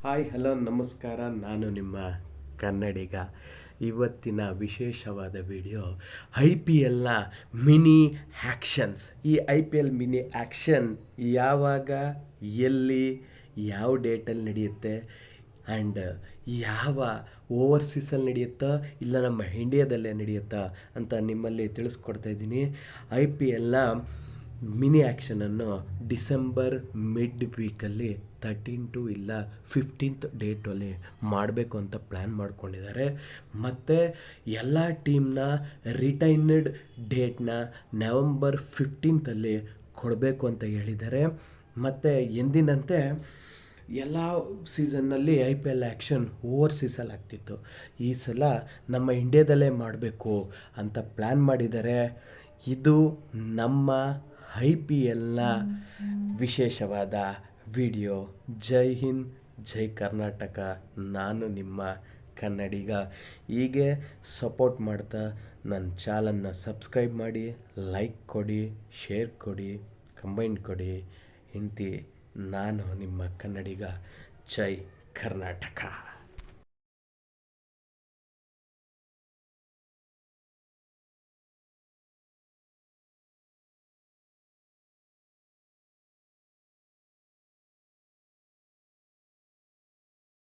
Hi hello ನಮಸ್ಕಾರ. ನಾನು ನಿಮ್ಮ ಕನ್ನಡಿಗ. ಇವತ್ತಿನ ವಿಶೇಷವಾದ ವಿಡಿಯೋ ಐ ಪಿ ಎಲ್ನ ಮಿನಿ ಆ್ಯಕ್ಷನ್ಸ್. ಈ I P L mini action ಯಾವಾಗ, ಎಲ್ಲಿ, ಯಾವ ಡೇಟಲ್ಲಿ ನಡೆಯುತ್ತೆ ಆ್ಯಂಡ್ ಯಾವ ಓವರ್ಸೀಸಲ್ಲಿ ನಡೆಯುತ್ತಾ ಇಲ್ಲ ನಮ್ಮ ಇಂಡಿಯಾದಲ್ಲೇ ನಡೆಯುತ್ತಾ ಅಂತ ನಿಮ್ಮಲ್ಲಿ ತಿಳಿಸ್ಕೊಡ್ತಾ ಇದ್ದೀನಿ. ಐ ಪಿ ಎಲ್ನ ಮಿನಿ ಆ್ಯಕ್ಷನನ್ನು ಡಿಸೆಂಬರ್ ಮಿಡ್ ವೀಕಲ್ಲಿ 13 ಇಲ್ಲ 15th ಡೇಟಲ್ಲಿ ಮಾಡಬೇಕು ಅಂತ ಪ್ಲ್ಯಾನ್ ಮಾಡ್ಕೊಂಡಿದ್ದಾರೆ. ಮತ್ತು ಎಲ್ಲ ಟೀಮ್ನ ರಿಟೈನ್ಡ್ ಡೇಟ್ನ ನವಂಬರ್ 15th ಕೊಡಬೇಕು ಅಂತ ಹೇಳಿದ್ದಾರೆ. ಮತ್ತು ಎಂದಿನಂತೆ ಎಲ್ಲ ಸೀಸನ್ನಲ್ಲಿ ಐ ಪಿ ಎಲ್ ಆ್ಯಕ್ಷನ್ ಓವರ್ಸೀಸಲ್ಲಿ ಆಗ್ತಿತ್ತು. ಈ ಸಲ ನಮ್ಮ ಇಂಡಿಯಾದಲ್ಲೇ ಮಾಡಬೇಕು ಅಂತ ಪ್ಲ್ಯಾನ್ ಮಾಡಿದ್ದಾರೆ. ಇದು ನಮ್ಮ ಐ ಪಿ ಎಲ್ನ ವಿಶೇಷವಾದ ವಿಡಿಯೋ. ಜೈ ಹಿಂದ್, ಜೈ ಕರ್ನಾಟಕ. ನಾನು ನಿಮ್ಮ ಕನ್ನಡಿಗ. ಹೀಗೆ ಸಪೋರ್ಟ್ ಮಾಡ್ತಾ ನನ್ನ ಚಾನಲ್ನ ಸಬ್ಸ್ಕ್ರೈಬ್ ಮಾಡಿ, ಲೈಕ್ ಕೊಡಿ, ಶೇರ್ ಕೊಡಿ, ಕಮೆಂಟ್ ಕೊಡಿ. ಇಂತಿ ನಾನು ನಿಮ್ಮ ಕನ್ನಡಿಗ. ಜೈ ಕರ್ನಾಟಕ.